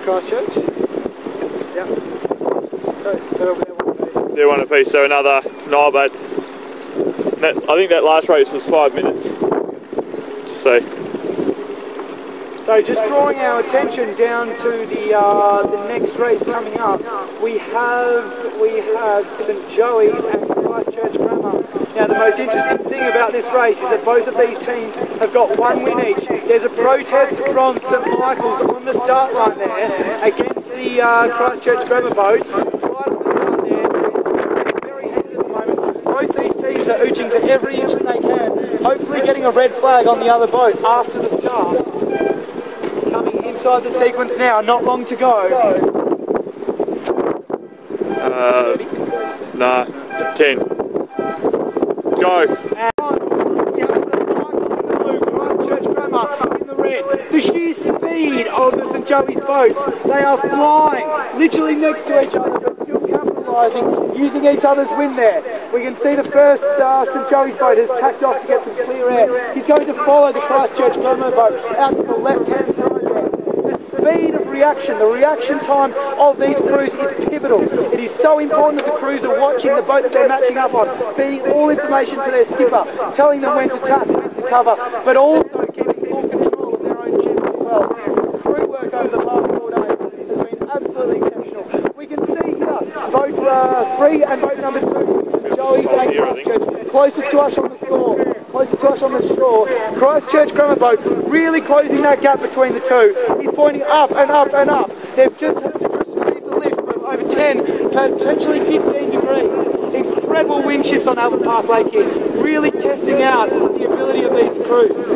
Christchurch. Yep. So they're one apiece. They're one apiece, so another no, but I think that last race was 5 minutes. So just drawing our attention down to the next race coming up, we have St Joey's and Christchurch Grammar. Now the most interesting thing about this race is that both of these teams have got one win each. There's a protest from St Michael's on the start line there against the Christchurch Grammar boats. Right on the start there, it's very heated at the moment. Both these teams are ooching for every inch that they can, hopefully getting a red flag on the other boat after the start. Coming inside the sequence now, not long to go. Nah, 10. Go. And we have St Michael's in the blue, Christchurch Grammar in the red. The sheer speed of the St Joey's boats, they are flying literally next to each other but still capitalising, using each other's wind there. We can see the first St Joey's boat has tacked off to get some clear air. He's going to follow the Christchurch Grammar boat out to the left-hand side there. The speed of reaction, the reaction time of these crews is pivotal. It is so important that the crews are watching the boat that they're matching up on, feeding all information to their skipper, telling them when to tack, when to cover, but also keeping full control of their own ships as well. The crew work over the past 4 days has been absolutely exceptional. We can see here boat 3 and boat number 2, Joey's and Christchurch, closest to us on the score. Closest to us on the shore. Christchurch Grammar boat really closing that gap between the two. He's pointing up and up and up. They've just received a lift of over 10, potentially 15 degrees. Incredible wind shifts on Albert Park Lake here, really testing out the ability of these crews.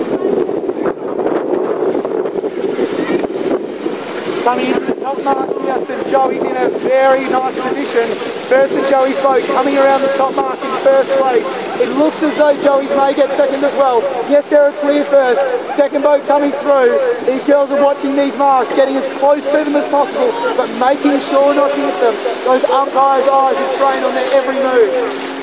Coming into the top mark here, St Joey's in a very nice position. First St Joey's boat coming around the top mark in first place. It looks as though Joey's may get second as well. Yes, they're a clear first. Second boat coming through. These girls are watching these marks, getting as close to them as possible, but making sure not to hit them. Those umpires' eyes are trained on their every move.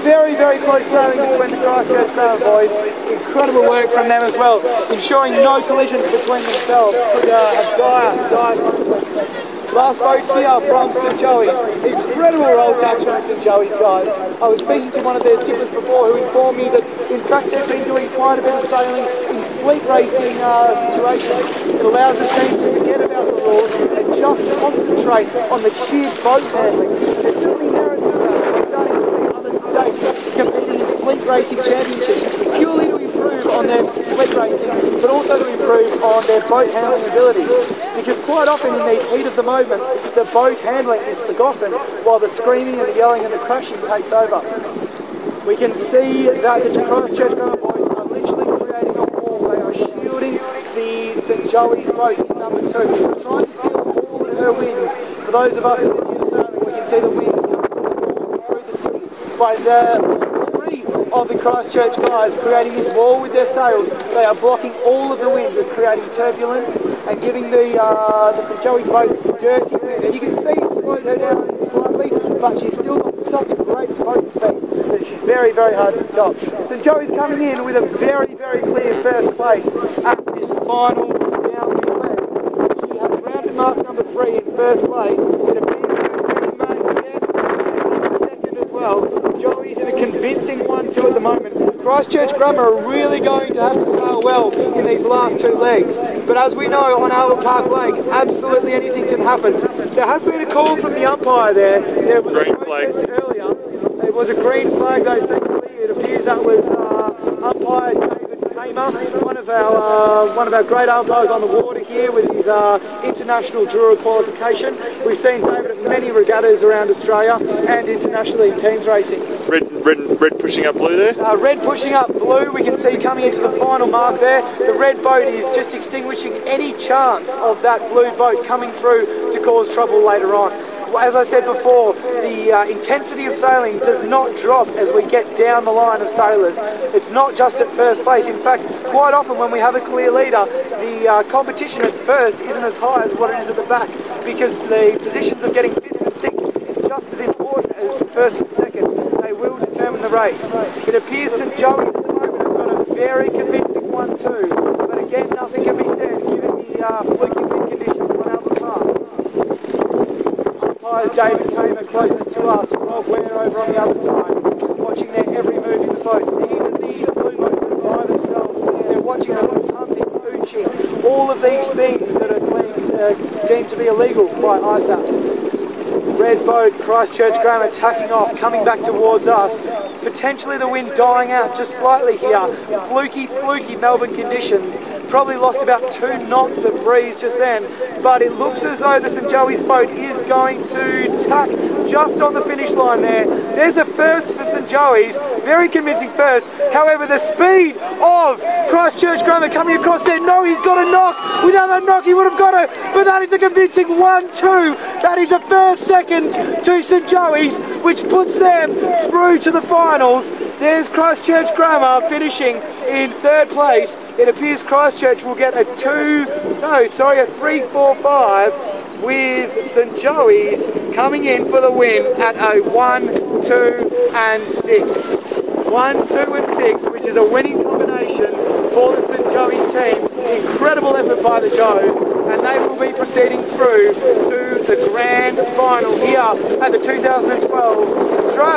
Very, very close sailing between the Christchurch Grammar boys. Incredible work from them as well, ensuring no collisions between themselves. Could have dire consequences. Last boat here from St Joey's. Incredible roll touch from St Joey's, guys. I was speaking to one of their skippers before who informed me that in fact they've been doing quite a bit of sailing in fleet racing situations. It allows the team to forget about the rules and just concentrate on the sheer boat handling. There's certainly merits to that. We're starting to see other states competing in fleet racing championships purely to improve on their fleet racing, but also to improve on their boat handling abilities. Because quite often in these heat of the moments, the boat handling is forgotten while the screaming and the yelling and the crashing takes over. We can see that the Christchurch Grammar boys are literally creating a wall. They are shielding the St Joey's boat in number 2, trying to steal all of her wind. For those of us that are near sailing, we can see the wind coming through the city by the of the Christchurch guys creating this wall with their sails. They are blocking all of the wind and creating turbulence and giving the St Joey's boat dirty wind. And you can see it slowed her down slightly, but she's still got such great boat speed that she's very, very hard to stop. St Joey's coming in with a very, very clear first place at this final downhill leg. She has rounded mark number 3 in first place. It appears that Tim May, yes, Tim May in second as well. Joey's in a convincing 1-2 at the moment. Christchurch Grammar are really going to have to sail well in these last 2 legs. But as we know, on Albert Park Lake, absolutely anything can happen. There has been a call from the umpire there. There was green a protest flag earlier. It was a green flag, though, thankfully. It appears that was umpire David Hamer, one of our great umpires on the water here with his international juror qualification. We've seen David at many regattas around Australia and internationally in teams racing. Red pushing up blue there? Red pushing up blue, we can see coming into the final mark there. The red boat is just extinguishing any chance of that blue boat coming through to cause trouble later on. As I said before, the intensity of sailing does not drop as we get down the line of sailors. It's not just at first place. In fact, quite often when we have a clear leader, the competition at first isn't as high as what it is at the back, because the positions of getting 5th and 6th is just as important as first and second. They will determine the race. It appears St Joey's at the moment have got a very convincing 1-2, but again, nothing can be said given the fluky wind conditions on Albert Park. David Kamer closest to us, Rob Ware over on the other side, watching their every move in the boats. Even these blue boats that are by themselves, they're watching them pumping, pooching, all of these things that are deemed to be illegal by ISAF. Red boat, Christchurch Grammar tacking off, coming back towards us. Potentially the wind dying out just slightly here. Fluky Melbourne conditions. Probably lost about 2 knots of breeze just then. But it looks as though the St Joey's boat is going to tack just on the finish line there. There's a first for St Joey's. Very convincing first. However, the speed of Christchurch Grammar coming across there. No, he's got a knock. Without that knock, he would have got it. But that is a convincing 1-2. That is a first second to St Joey's, which puts them through to the finals. There's Christchurch Grammar finishing in 3rd place. It appears Christchurch will get a 3-4-5 with St Joey's coming in for the win at a 1-2 and 6. 1-2 and 6, which is a winning combination for the St Joey's team. Incredible effort by the Joes, and they will be proceeding through to the grand final here at the 2012 Australia